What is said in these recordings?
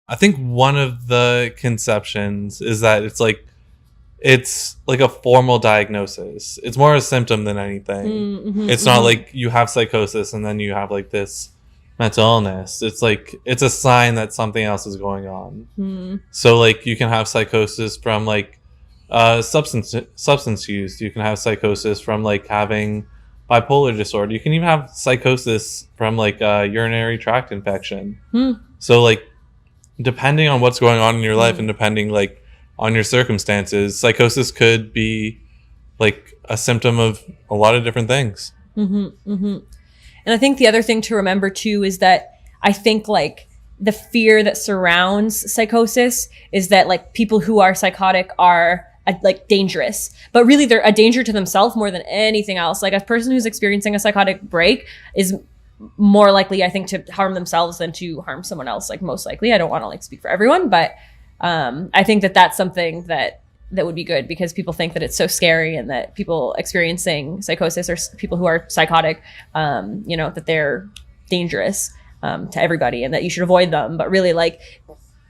I think one of the conceptions is that it's like a formal diagnosis. It's more a symptom than anything. It's not like you have psychosis and then you have like this mental illness. It's like it's a sign that something else is going on. So like you can have psychosis from like substance use. You can have psychosis from like having bipolar disorder. You can even have psychosis from like a urinary tract infection. So like depending on what's going on in your life and depending like on your circumstances, psychosis could be like a symptom of a lot of different things. And I think the other thing to remember too is that I think like the fear that surrounds psychosis is that like people who are psychotic are like dangerous, but really they're a danger to themselves more than anything else. Like a person who's experiencing a psychotic break is more likely, I think, to harm themselves than to harm someone else. Like most likely, I don't want to like speak for everyone, but I think that that's something that would be good, because people think that it's so scary and that people experiencing psychosis or people who are psychotic, that they're dangerous to everybody and that you should avoid them. But really like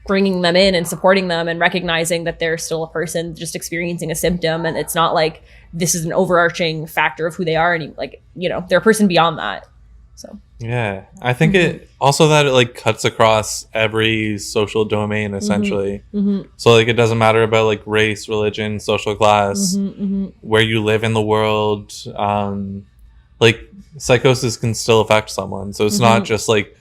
bringing them in and supporting them and recognizing that they're still a person just experiencing a symptom, and it's not like this is an overarching factor of who they are, and like, they're a person beyond that. So yeah, I think it also that it like cuts across every social domain essentially. So like it doesn't matter about like race, religion, social class, where you live in the world. Like psychosis can still affect someone. So it's not just like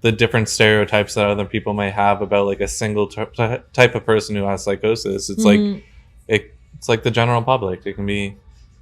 the different stereotypes that other people may have about like a single type of person who has psychosis. It's like it's like the general public. It can be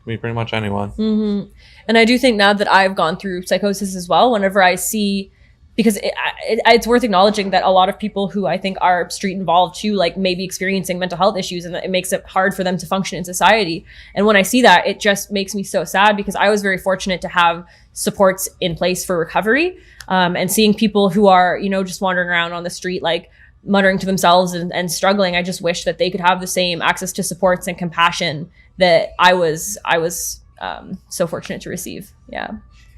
pretty much anyone. And I do think now that I've gone through psychosis as well, whenever I see, because it's worth acknowledging that a lot of people who I think are street involved too, like maybe experiencing mental health issues, and it makes it hard for them to function in society. And when I see that, it just makes me so sad, because I was very fortunate to have supports in place for recovery, and seeing people who are, just wandering around on the street, like muttering to themselves and struggling. I just wish that they could have the same access to supports and compassion that I was so fortunate to receive. Yeah.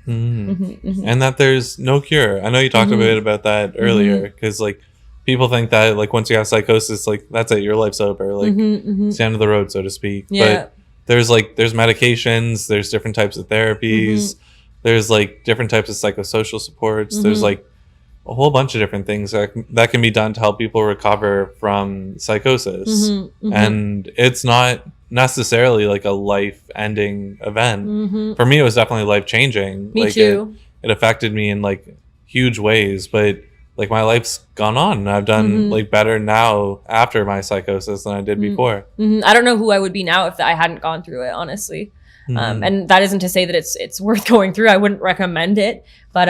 And that there's no cure. I know you talked a bit about that earlier, because like people think that like once you have psychosis, like that's it, your life's over, like it's the end of the road, so to speak. But there's medications, there's different types of therapies, there's like different types of psychosocial supports, there's like a whole bunch of different things that can be done to help people recover from psychosis. And it's not necessarily like a life-ending event. For me, it was definitely life-changing. Me like too. It affected me in like huge ways, but like my life's gone on, and I've done like better now after my psychosis than I did before. I don't know who I would be now if I hadn't gone through it, honestly. And that isn't to say that it's worth going through. I wouldn't recommend it, but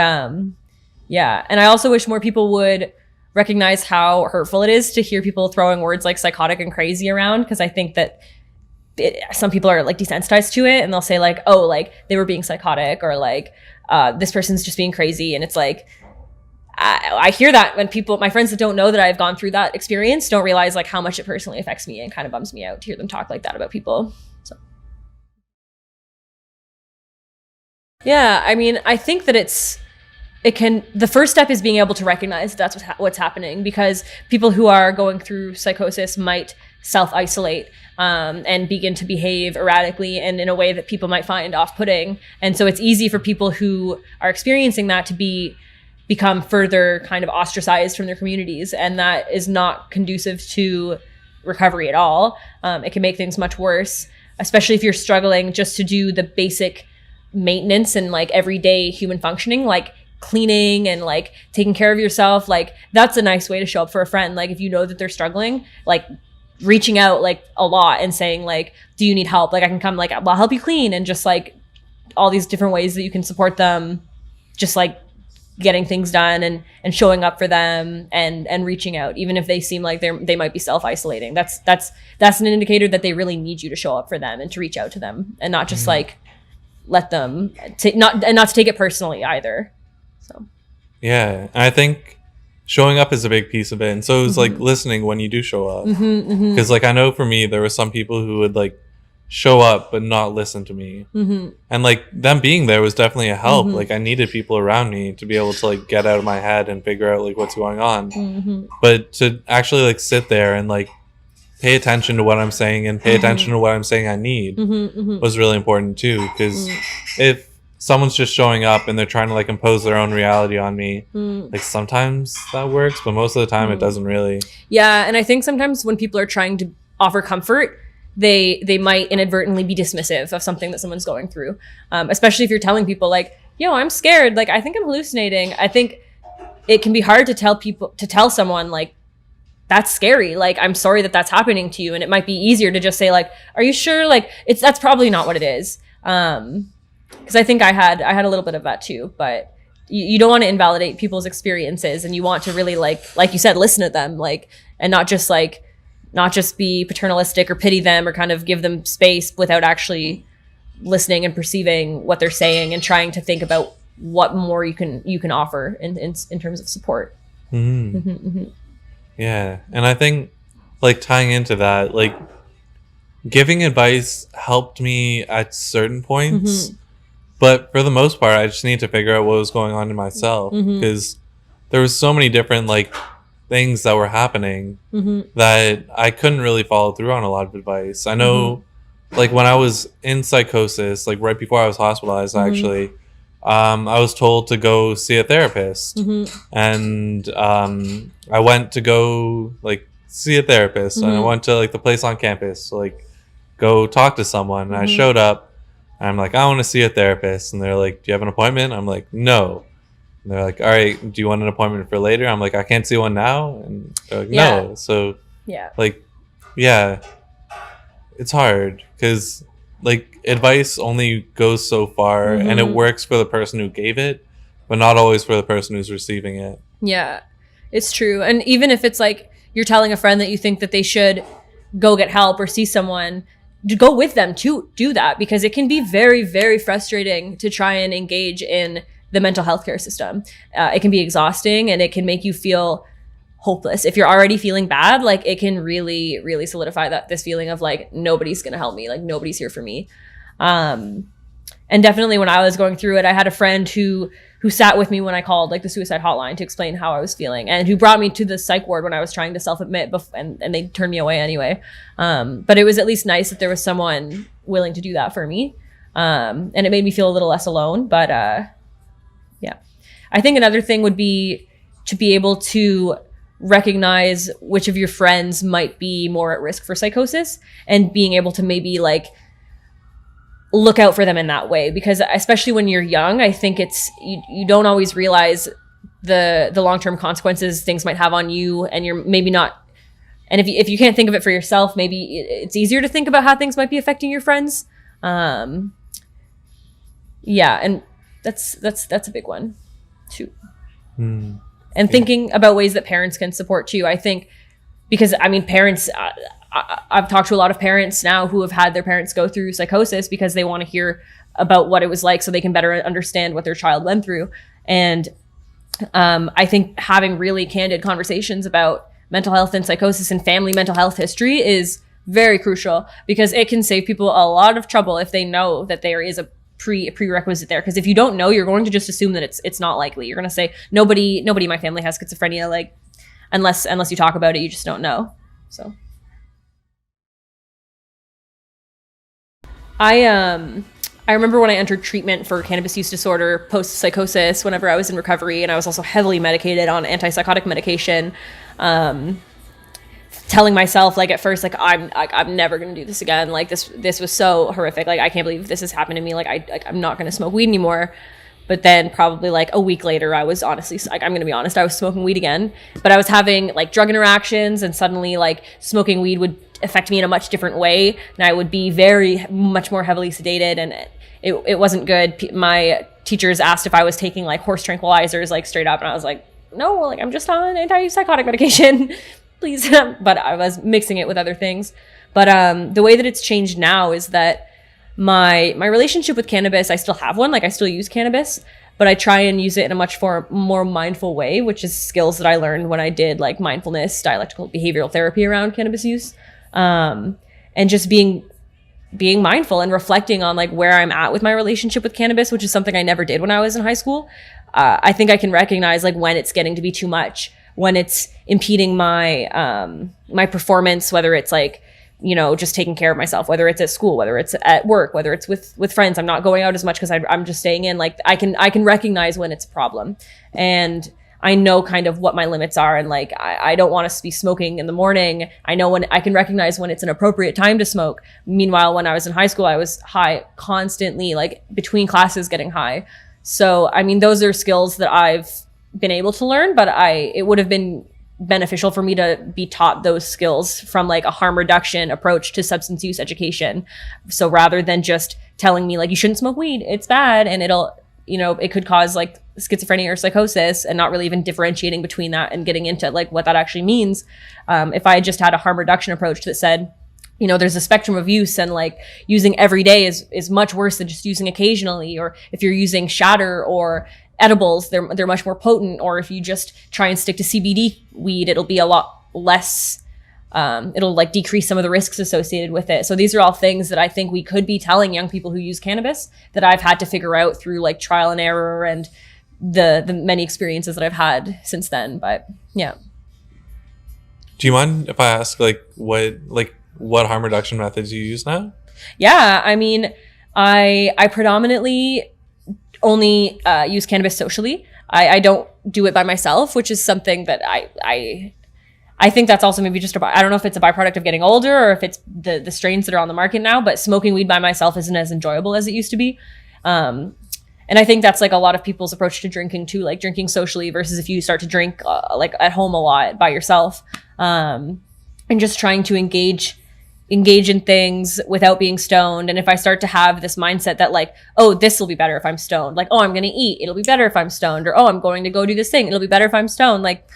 yeah. And I also wish more people would recognize how hurtful it is to hear people throwing words like psychotic and crazy around, because I think that some people are like desensitized to it, and they'll say like, oh, like they were being psychotic, or like this person's just being crazy. And it's like, I hear that when my friends that don't know that I've gone through that experience don't realize like how much it personally affects me, and kind of bums me out to hear them talk like that about people. So yeah, I mean, I think that the first step is being able to recognize that's what's happening, because people who are going through psychosis might self-isolate and begin to behave erratically and in a way that people might find off-putting. And so it's easy for people who are experiencing that to become further kind of ostracized from their communities. And that is not conducive to recovery at all. It can make things much worse, especially if you're struggling just to do the basic maintenance and like everyday human functioning, like cleaning and like taking care of yourself. Like that's a nice way to show up for a friend. Like if you know that they're struggling, like reaching out like a lot and saying like, do you need help? Like I can come, like I'll help you clean, and just like all these different ways that you can support them, just like getting things done and showing up for them and reaching out, even if they seem like they might be self-isolating. That's an indicator that they really need you to show up for them and to reach out to them, and not just like let them not to take it personally either. So yeah, I think showing up is a big piece of it, and so it's like listening when you do show up, because like I know for me there were some people who would like show up but not listen to me. And like them being there was definitely a help. Like I needed people around me to be able to like get out of my head and figure out like what's going on. But to actually like sit there and like pay attention to what I'm saying and pay attention to what I'm saying I need was really important too. Because if someone's just showing up and they're trying to like impose their own reality on me, like sometimes that works, but most of the time it doesn't really. Yeah, and I think sometimes when people are trying to offer comfort, they might inadvertently be dismissive of something that someone's going through, especially if you're telling people like, yo, I'm scared, like I think I'm hallucinating. I think it can be hard to tell someone like, that's scary, like I'm sorry that that's happening to you. And it might be easier to just say like, are you sure, like that's probably not what it is. Because I think I had a little bit of that too, but you don't want to invalidate people's experiences, and you want to really like you said, listen to them, like, and not just be paternalistic or pity them or kind of give them space without actually listening and perceiving what they're saying and trying to think about what more you can offer in terms of support. Yeah, and I think like tying into that, like giving advice helped me at certain points, but for the most part I just need to figure out what was going on in myself, because there was so many different like things that were happening that I couldn't really follow through on a lot of advice. I know like when I was in psychosis, like right before I was hospitalized actually, I was told to go see a therapist, and I went to go like see a therapist, and I went to like the place on campus to like go talk to someone, and I showed up and I'm like, I want to see a therapist, and they're like, do you have an appointment? I'm like, no. And they're like, all right, do you want an appointment for later? I'm like, I can't see one now. And they're like, no. So like, yeah, it's hard because like advice only goes so far, and it works for the person who gave it, but not always for the person who's receiving it. Yeah, it's true. And even if it's like you're telling a friend that you think that they should go get help or see someone, to go with them to do that, because it can be very, very frustrating to try and engage in the mental health care system. It can be exhausting, and it can make you feel hopeless. If you're already feeling bad, like it can really, really solidify this feeling of like, nobody's going to help me. Like nobody's here for me. And definitely when I was going through it, I had a friend who sat with me when I called like the suicide hotline to explain how I was feeling, and who brought me to the psych ward when I was trying to self-admit and they turned me away anyway. But it was at least nice that there was someone willing to do that for me. And it made me feel a little less alone. But yeah, I think another thing would be to be able to recognize which of your friends might be more at risk for psychosis, and being able to maybe like look out for them in that way, because especially when you're young, I think it's you don't always realize the long-term consequences things might have on you, and you're maybe not, and if you can't think of it for yourself, maybe it's easier to think about how things might be affecting your friends. Yeah, and that's a big one too. And thinking about ways that parents can support too. I think, because I mean, parents, I've talked to a lot of parents now who have had their parents go through psychosis because they want to hear about what it was like so they can better understand what their child went through. And I think having really candid conversations about mental health and psychosis and family mental health history is very crucial, because it can save people a lot of trouble if they know that there is a prerequisite there. Because if you don't know, you're going to just assume that it's not likely. You're going to say nobody in my family has schizophrenia, like unless you talk about it, you just don't know. So I remember when I entered treatment for cannabis use disorder post psychosis, whenever I was in recovery, and I was also heavily medicated on antipsychotic medication, telling myself like at first, like I'm never going to do this again. Like this was so horrific. Like I can't believe this has happened to me. Like I'm not going to smoke weed anymore. But then probably like a week later, I was honestly, like, I'm going to be honest, I was smoking weed again, but I was having like drug interactions, and suddenly like smoking weed would affect me in a much different way. And I would be very much more heavily sedated, and it wasn't good. My teachers asked if I was taking like horse tranquilizers, like straight up. And I was like, no, like I'm just on antipsychotic medication, please. But I was mixing it with other things. But the way that it's changed now is that my relationship with cannabis, I still have one, like I still use cannabis, but I try and use it in a much more mindful way, which is skills that I learned when I did like mindfulness, dialectical behavioral therapy around cannabis use. And just being being mindful and reflecting on like where I'm at with my relationship with cannabis, which is something I never did when I was in high school. I think I can recognize like when it's getting to be too much, when it's impeding my my performance, whether it's like, you know, just taking care of myself, whether it's at school, whether it's at work, whether it's with friends. I'm not going out as much because I'm just staying in. Like I can recognize when it's a problem, and I know kind of what my limits are. And like I don't want to be smoking in the morning. I know when I can recognize when it's an appropriate time to smoke. Meanwhile, when I was in high school, I was high constantly, like between classes getting high. So I mean, those are skills that I've been able to learn, but it would have been beneficial for me to be taught those skills from like a harm reduction approach to substance use education. So rather than just telling me like, you shouldn't smoke weed, it's bad, and it'll, you know, it could cause like schizophrenia or psychosis, and not really even differentiating between that and getting into like what that actually means. If I just had a harm reduction approach that said, you know, there's a spectrum of use, and like using every day is much worse than just using occasionally. Or if you're using shatter or edibles, they're much more potent. Or if you just try and stick to CBD weed, it'll be a lot less, it'll like decrease some of the risks associated with it. So these are all things that I think we could be telling young people who use cannabis, that I've had to figure out through like trial and error and the many experiences that I've had since then. But yeah. Do you mind if I ask like what harm reduction methods you use now? Yeah, I mean, I predominantly only use cannabis socially. I don't do it by myself, which is something that I think that's also maybe just I don't know if it's a byproduct of getting older or if it's the strains that are on the market now, but smoking weed by myself isn't as enjoyable as it used to be. And I think that's like a lot of people's approach to drinking too, like drinking socially versus if you start to drink like at home a lot by yourself, and just trying to engage in things without being stoned. And if I start to have this mindset that like, oh, this will be better if I'm stoned, like, oh, I'm going to eat, it'll be better if I'm stoned, or, oh, I'm going to go do this thing, it'll be better if I'm stoned. Like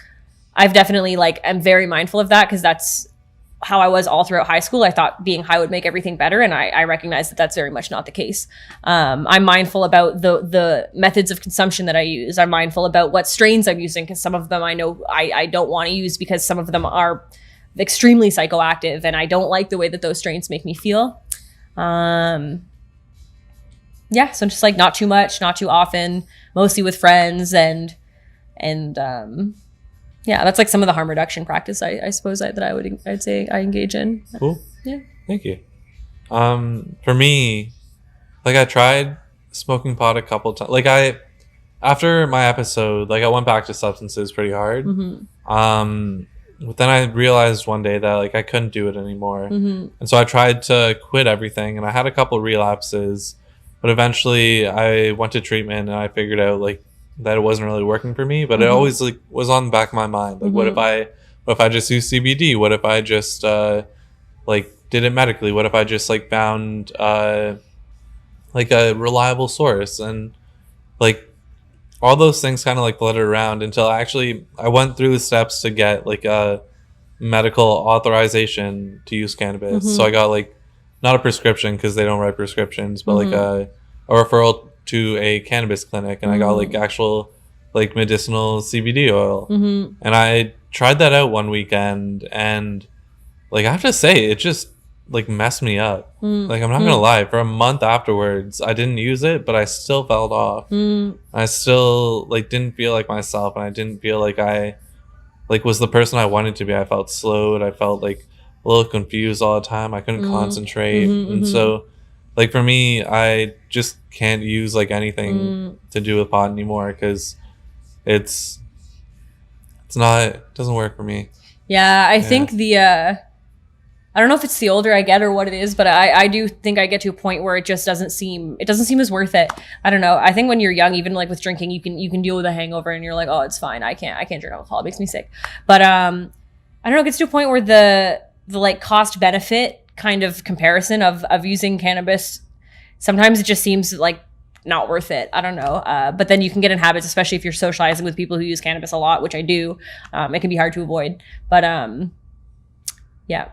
I've definitely like, I'm very mindful of that, because that's how I was all throughout high school. I thought being high would make everything better. And I recognize that that's very much not the case. I'm mindful about the methods of consumption that I use. I'm mindful about what strains I'm using, because some of them I know I don't want to use because some of them are extremely psychoactive, and I don't like the way that those strains make me feel. Yeah, so just like not too much, not too often, mostly with friends, and yeah, that's like some of the harm reduction practice I suppose I'd say I engage in. Cool. Yeah. Thank you. For me, like I tried smoking pot a couple times. Like after my episode, like I went back to substances pretty hard. Mm-hmm. But then I realized one day that like I couldn't do it anymore. Mm-hmm. And so I tried to quit everything, and I had a couple relapses, but eventually I went to treatment and I figured out like that it wasn't really working for me, but it always like was on the back of my mind. Like what if I just use CBD? What if I just like did it medically? What if I just like found like a reliable source? And like all those things kind of like fluttered around until I went through the steps to get like a medical authorization to use cannabis. Mm-hmm. So I got like not a prescription, because they don't write prescriptions, but like a referral to a cannabis clinic, and I got like actual like medicinal CBD oil. Mm-hmm. And I tried that out one weekend, and like I have to say it just like messed me up. Like I'm not gonna lie, for a month afterwards I didn't use it, but I still felt off. I still like didn't feel like myself, and I didn't feel like I like was the person I wanted to be. I felt slowed, I felt like a little confused all the time, I couldn't concentrate. And so like for me, I just can't use like anything to do with pot anymore, because it doesn't work for me. Yeah, I think I don't know if it's the older I get or what it is, but I do think I get to a point where it just doesn't seem as worth it. I don't know. I think when you're young, even like with drinking, you can deal with a hangover and you're like, oh, it's fine. I can't drink alcohol. It makes me sick. But I don't know. It gets to a point where the like cost benefit kind of comparison of using cannabis, sometimes it just seems like not worth it. I don't know. But then you can get in habits, especially if you're socializing with people who use cannabis a lot, which I do. It can be hard to avoid. But yeah.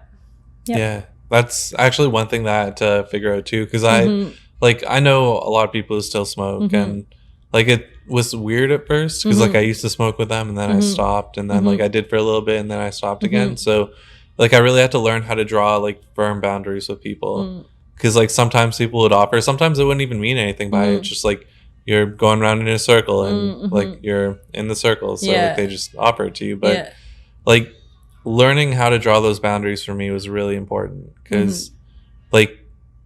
Yep. Yeah, that's actually one thing that I had to figure out too, because I know a lot of people who still smoke, and like it was weird at first, because like I used to smoke with them, and then I stopped, and then like I did for a little bit, and then I stopped again. So like I really had to learn how to draw like firm boundaries with people, because like sometimes people would offer, sometimes it wouldn't even mean anything by it. It's just like you're going around in a circle and like you're in the circle, so like they just offer it to you. But like learning how to draw those boundaries for me was really important, because like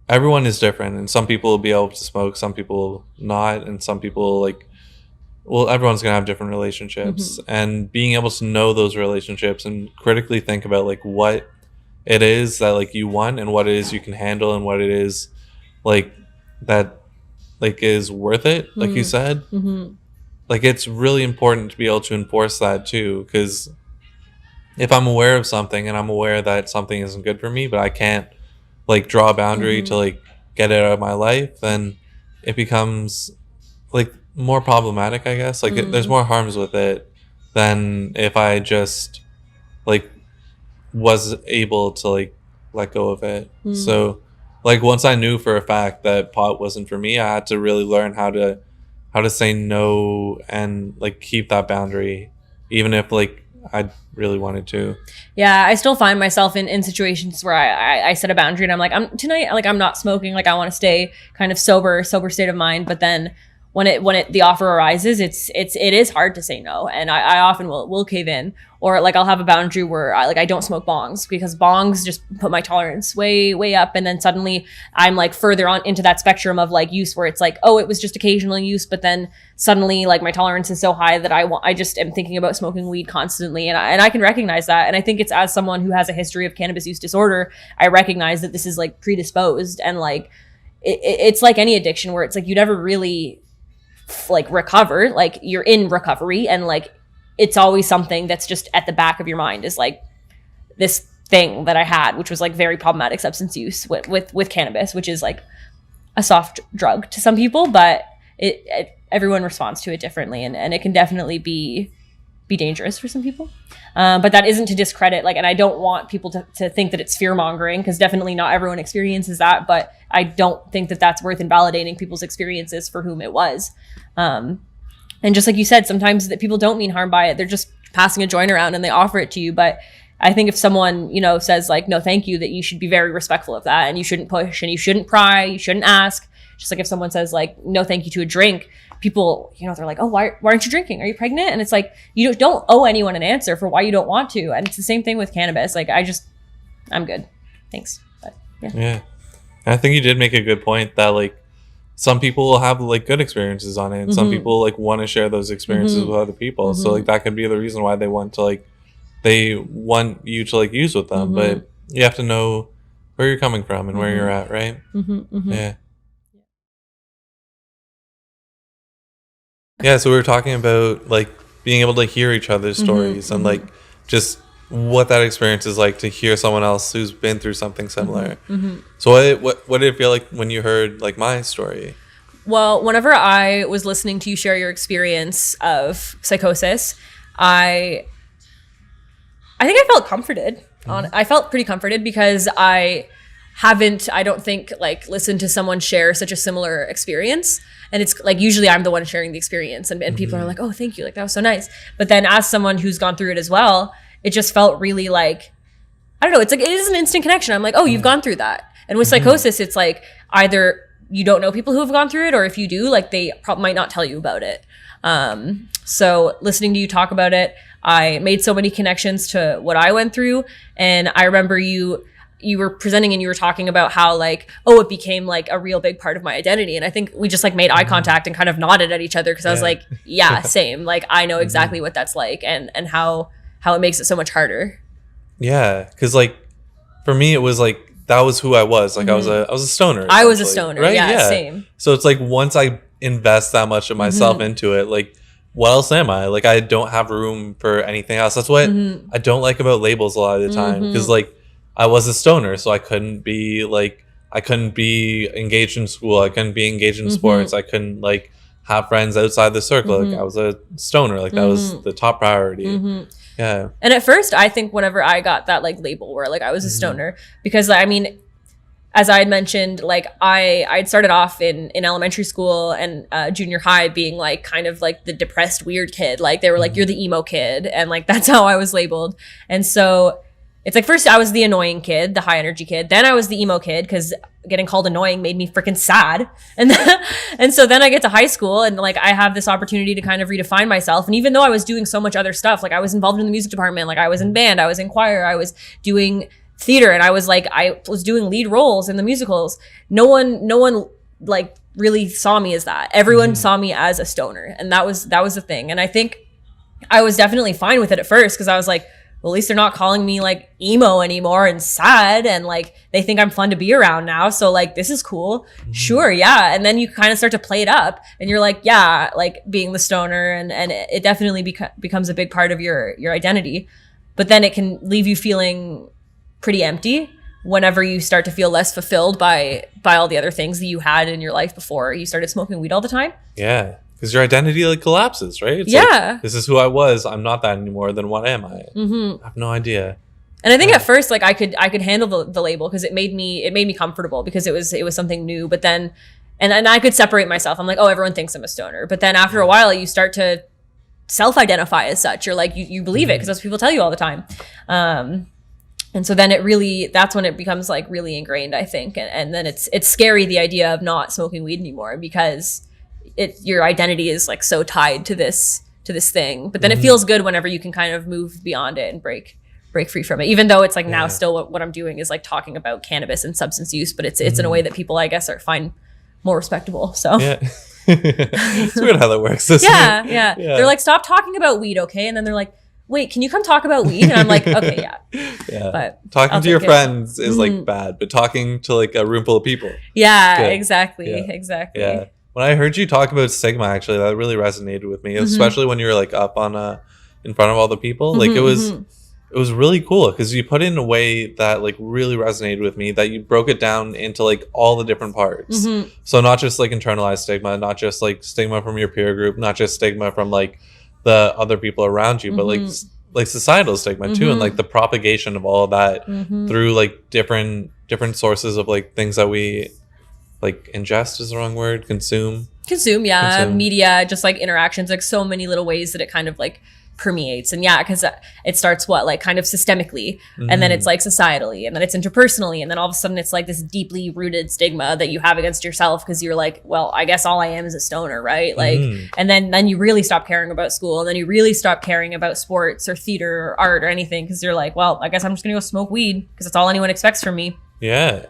everyone is different, and some people will be able to smoke, some people not, and some people like, well, everyone's gonna have different relationships, and being able to know those relationships and critically think about like what it is that like you want and what it is you can handle and what it is like that like is worth it, like you said. Like it's really important to be able to enforce that too, because if I'm aware of something and I'm aware that something isn't good for me, but I can't like draw a boundary to like get it out of my life, then it becomes like more problematic, I guess. Like there's more harms with it than if I just like was able to like let go of it. So like once I knew for a fact that pot wasn't for me, I had to really learn how to say no and like keep that boundary, even if like I really wanted to. Yeah, I still find myself in situations where I set a boundary and I'm like, I'm not smoking, like I want to stay kind of sober state of mind. But then when the offer arises, it is hard to say no, and I often will cave in. Or like I'll have a boundary where I don't smoke bongs, because bongs just put my tolerance way up, and then suddenly I'm like further on into that spectrum of like use where it's like, oh, it was just occasional use, but then suddenly like my tolerance is so high that I just am thinking about smoking weed constantly, and I can recognize that. And I think it's, as someone who has a history of cannabis use disorder, I recognize that this is like predisposed, and like it's like any addiction where it's like you never really like recover, like you're in recovery, and like it's always something that's just at the back of your mind, is like this thing that I had, which was like very problematic substance use with cannabis, which is like a soft drug to some people, but everyone responds to it differently, and it can definitely be dangerous for some people. But that isn't to discredit, like, and I don't want people to think that it's fear mongering, because definitely not everyone experiences that, but I don't think that that's worth invalidating people's experiences for whom it was. And just like you said, sometimes that people don't mean harm by it. They're just passing a joint around and they offer it to you. But I think if someone, says like, no, thank you, that you should be very respectful of that, and you shouldn't push, and you shouldn't pry, you shouldn't ask. Just like if someone says like, no, thank you to a drink, people, they're like, oh, why aren't you drinking? Are you pregnant? And it's like, you don't owe anyone an answer for why you don't want to. And it's the same thing with cannabis. Like I'm good. Thanks. But yeah. Yeah. I think you did make a good point that like some people will have like good experiences on it, and some people like want to share those experiences with other people. So like that could be the reason why they want you to like use with them. But you have to know where you're coming from and where you're at, right? Yeah. Yeah, so we were talking about like being able to hear each other's stories and like just what that experience is like to hear someone else who's been through something similar. So what did it feel like when you heard like my story? Well, whenever I was listening to you share your experience of psychosis, I think I felt comforted. I felt pretty comforted, because I don't think like listened to someone share such a similar experience. And it's like usually I'm the one sharing the experience, and people are like, oh, thank you, like that was so nice. But then as someone who's gone through it as well, it just felt really like, I don't know, it's like it is an instant connection. I'm like, oh, you've gone through that. And with psychosis, it's like either you don't know people who have gone through it, or if you do, like they might not tell you about it. So listening to you talk about it, I made so many connections to what I went through. And I remember you were presenting and you were talking about how like, oh, it became like a real big part of my identity. And I think we just like made eye contact and kind of nodded at each other, because I was like, yeah, same. Like I know exactly what that's like, and how it makes it so much harder. Yeah, because like for me it was like that was who I was. Like I was a stoner. I was a stoner, right? Yeah, same. So it's like once I invest that much of myself into it, like what else am I? Like I don't have room for anything else. That's what I don't like about labels a lot of the time, because like I was a stoner, so I couldn't be engaged in school, I couldn't be engaged in sports, I couldn't like have friends outside the circle. Like I was a stoner, like that was the top priority. Yeah. And at first I think whenever I got that like label where like I was a stoner, because I mean, as I had mentioned, like I'd started off in elementary school and junior high being like kind of like the depressed weird kid. Like they were like, you're the emo kid, and like that's how I was labeled. And so it's like first I was the annoying kid, the high energy kid. Then I was the emo kid because getting called annoying made me freaking sad. And so then I get to high school and like I have this opportunity to kind of redefine myself. And even though I was doing so much other stuff, like I was involved in the music department, like I was in band, I was in choir, I was doing theater, and I was doing lead roles in the musicals. No one like really saw me as that. Everyone saw me as a stoner, and that was the thing. And I think I was definitely fine with it at first because I was like, well, at least they're not calling me like emo anymore and sad, and like they think I'm fun to be around now, so like this is cool. Sure, yeah. And then you kind of start to play it up and you're like, yeah, like being the stoner, and it definitely becomes a big part of your identity. But then it can leave you feeling pretty empty whenever you start to feel less fulfilled by all the other things that you had in your life before you started smoking weed all the time. Yeah. Because your identity like collapses, right? It's like, this is who I was. I'm not that anymore. Then what am I? I have no idea. And I think at first, like I could handle the label because it made me comfortable because it was something new. But then, and I could separate myself. I'm like, oh, everyone thinks I'm a stoner. But then after a while, you start to self-identify as such. You're like, you believe it because that's what people tell you all the time. And so then that's when it becomes like really ingrained, I think. And then it's scary, the idea of not smoking weed anymore, because your identity is like so tied to this thing. But then it feels good whenever you can kind of move beyond it and break free from it, even though it's like now still what I'm doing is like talking about cannabis and substance use, but it's in a way that people, I guess, find more respectable. So yeah. It's weird how that works. Yeah. They're like, stop talking about weed, okay? And then they're like, wait, can you come talk about weed? And I'm like, okay, yeah. But talking to your friends is like bad, but talking to like a room full of people. Yeah, exactly. Yeah. When I heard you talk about stigma, actually, that really resonated with me, especially when you were like up on in front of all the people. Like it was really cool because you put it in a way that like really resonated with me, that you broke it down into like all the different parts. So not just like internalized stigma, not just like stigma from your peer group, not just stigma from like the other people around you, but like societal stigma too, and like the propagation of all of that through like different sources of like things that we like ingest is the wrong word, consume, media, just like interactions, like so many little ways that it kind of like permeates. And because it starts like kind of systemically, and then it's like societally, and then it's interpersonally, and then all of a sudden it's like this deeply rooted stigma that you have against yourself because you're like, well, I guess all I am is a stoner, right? Like and then you really stop caring about school, and then you really stop caring about sports or theater or art or anything because you're like, well, I guess I'm just gonna go smoke weed because that's all anyone expects from me. I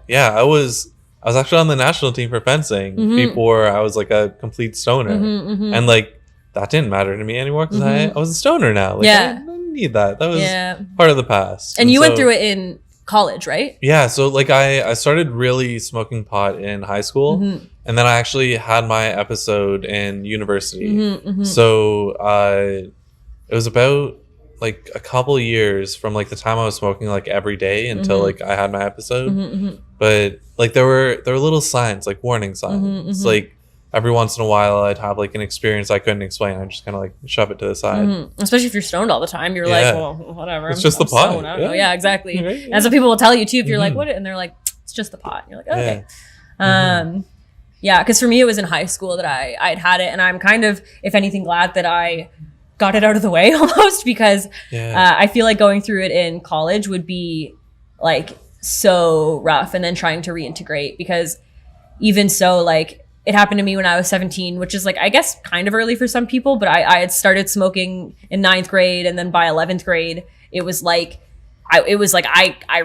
was actually on the national team for fencing before I was like a complete stoner, and like that didn't matter to me anymore because I was a stoner now. Like, I don't need that. That was part of the past. And you went through it in college, right? Yeah. So like I started really smoking pot in high school, and then I actually had my episode in university. So it was about like a couple years from like the time I was smoking like every day until like I had my episode. But like there were little signs, like warning signs. Like every once in a while I'd have like an experience I couldn't explain. I just kind of like shove it to the side. Especially if you're stoned all the time, you're like, well, whatever. It's just the pot. I don't know. Yeah, exactly. Right? That's what people will tell you too if you're like, what? And they're like, it's just the pot. And you're like, okay. Because for me it was in high school that I'd had it, and I'm kind of, if anything, glad that I got it out of the way almost, because I feel like going through it in college would be like so rough, and then trying to reintegrate, because even so, like it happened to me when I was 17, which is like, I guess kind of early for some people, but I had started smoking in 9th grade, and then by 11th grade it was like I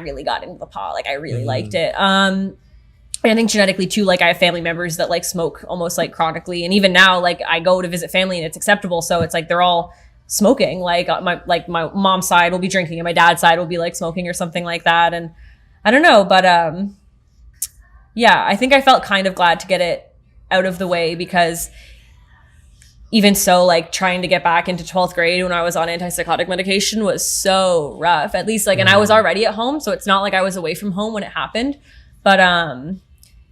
really got into the pot. Like I really liked it. I think genetically too, like I have family members that like smoke almost like chronically. And even now, like I go to visit family and it's acceptable. So it's like, they're all smoking. Like my mom's side will be drinking and my dad's side will be like smoking or something like that. And I don't know, but I think I felt kind of glad to get it out of the way, because even so, like trying to get back into 12th grade when I was on antipsychotic medication was so rough, at least like, and I was already at home. So it's not like I was away from home when it happened, but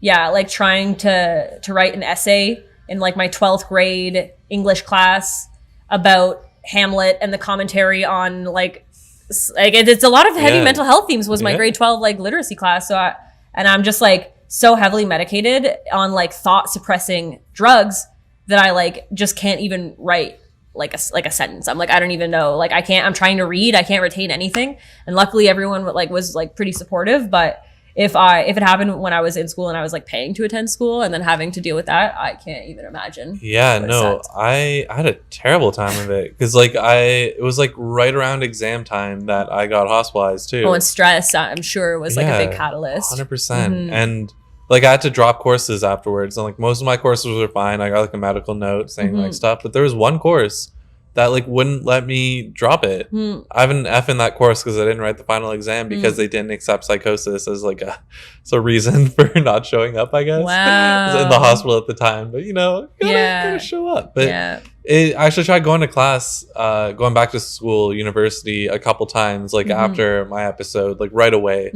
like trying to write an essay in like my 12th grade English class about Hamlet and the commentary on like it's a lot of heavy mental health themes was my grade 12 like literacy class. So I'm just like so heavily medicated on like thought suppressing drugs that I like just can't even write like a sentence. I'm like, I don't even know. Like I'm trying to read. I can't retain anything. And luckily everyone like was like pretty supportive. But if it happened when I was in school and I was like paying to attend school and then having to deal with that, I can't even imagine. Yeah, no, I had a terrible time of it because like it was like right around exam time that I got hospitalized too. Oh, and stress, I'm sure, was like a big catalyst. 100%. And like I had to drop courses afterwards, and like most of my courses were fine. I got like a medical note saying like stuff, but there was one course that like wouldn't let me drop it. I have an F in that course because I didn't write the final exam because they didn't accept psychosis as like a reason for not showing up, I guess. Wow. I was in the hospital at the time, but you know, gotta show up. But I actually tried going to class, going back to school, university a couple times, like after my episode, like right away.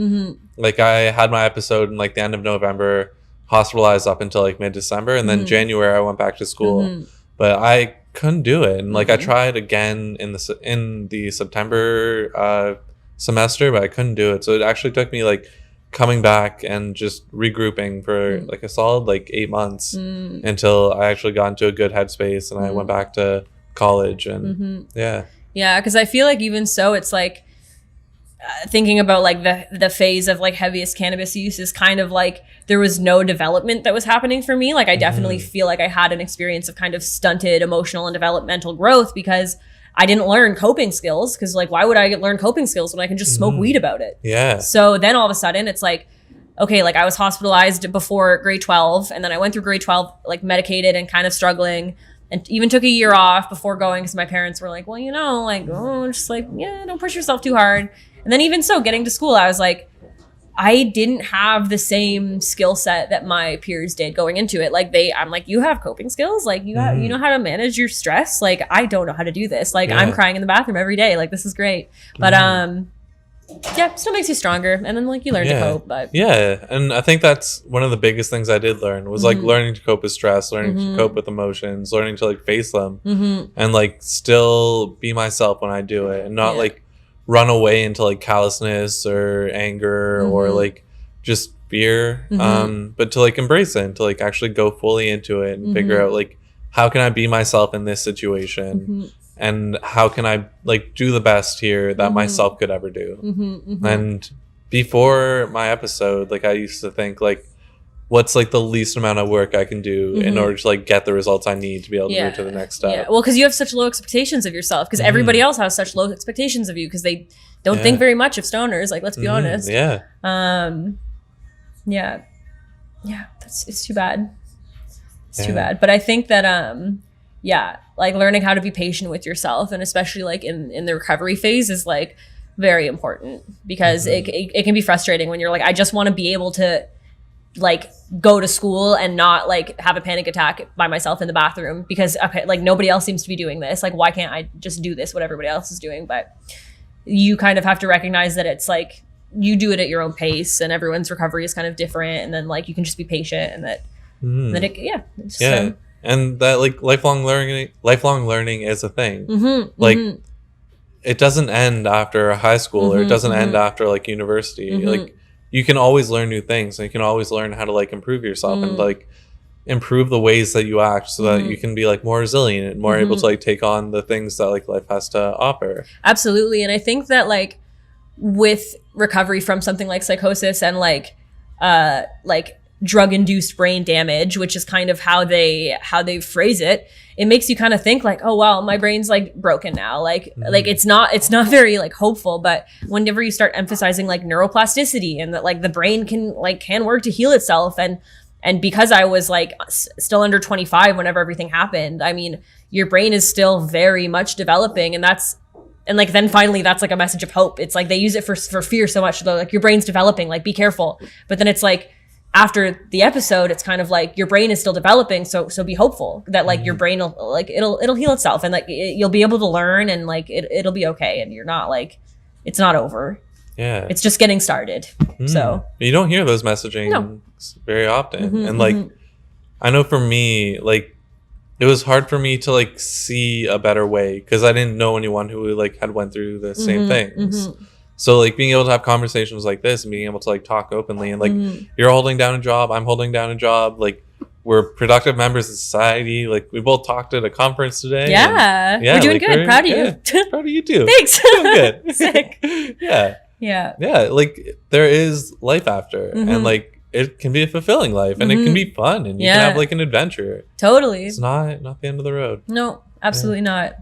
Like I had my episode in like the end of November, hospitalized up until like mid-December, and then January I went back to school. But I couldn't do it, and like I tried again in the September semester, but I couldn't do it. So it actually took me like coming back and just regrouping for like a solid like 8 months until I actually got into a good headspace and I went back to college. And because I feel like even so, it's like thinking about like the phase of like heaviest cannabis use is kind of like there was no development that was happening for me. Like I definitely feel like I had an experience of kind of stunted emotional and developmental growth because I didn't learn coping skills, because like why would I learn coping skills when I can just smoke weed about it? So then all of a sudden it's like, okay, like I was hospitalized before grade 12, and then I went through grade 12 like medicated and kind of struggling, and even took a year off before going because my parents were like, well, you know, like, oh, just like, yeah, don't push yourself too hard. And then even so, getting to school, I was like, I didn't have the same skill set that my peers did going into it. Like I'm like, you have coping skills? Like you know how to manage your stress? Like, I don't know how to do this. Like I'm crying in the bathroom every day. Like this is great. But still makes you stronger. And then like you learn to cope. But and I think that's one of the biggest things I did learn was like learning to cope with stress, learning to cope with emotions, learning to like face them and like still be myself when I do it, and not like run away into like callousness or anger or like just fear, but to like embrace it and to like actually go fully into it and figure out like how can I be myself in this situation and how can I like do the best here that myself could ever do. And before my episode, like I used to think like, what's like the least amount of work I can do in order to like get the results I need to be able to move to the next step. Yeah. Well, because you have such low expectations of yourself, because everybody else has such low expectations of you because they don't think very much of stoners. Like, let's be honest. It's too bad. It's too bad. But I think that like learning how to be patient with yourself, and especially like in the recovery phase, is like very important, because it can be frustrating when you're like, I just want to be able to like go to school and not like have a panic attack by myself in the bathroom because like nobody else seems to be doing this. Like, why can't I just do this, what everybody else is doing? But you kind of have to recognize that it's like you do it at your own pace, and everyone's recovery is kind of different, and then like you can just be patient, and that and that like lifelong learning is a thing. Like it doesn't end after high school or it doesn't end after like university. Like you can always learn new things, and you can always learn how to like improve yourself and like improve the ways that you act so that you can be like more resilient and more able to like take on the things that like life has to offer. Absolutely. And I think that like with recovery from something like psychosis and like drug-induced brain damage, which is kind of how they phrase it, it makes you kind of think like, oh wow, my brain's like broken now. Like it's not very like hopeful. But whenever you start emphasizing like neuroplasticity and that like the brain can work to heal itself, and because I was like still under 25 whenever everything happened, I mean, your brain is still very much developing, and then finally that's like a message of hope. It's like they use it for fear so much, though, like your brain's developing, like be careful. But then it's like after the episode, it's kind of like your brain is still developing, so be hopeful that like your brain will like it'll heal itself, and like you'll be able to learn, and like it'll be okay, and you're not like, it's not over. Yeah, it's just getting started. So you don't hear those messaging very often. And like I know for me, like it was hard for me to like see a better way because I didn't know anyone who like had went through the same things. So like being able to have conversations like this and being able to like talk openly and like you're holding down a job, I'm holding down a job, like we're productive members of society. Like we both talked at a conference today. Yeah. And, yeah, we're doing like, good. Proud of you. Yeah, proud of you too. Thanks. Doing good. Sick. Yeah. Yeah. Yeah. Like there is life after, and like it can be a fulfilling life, and it can be fun, and you can have like an adventure. Totally. It's not the end of the road. No, absolutely not.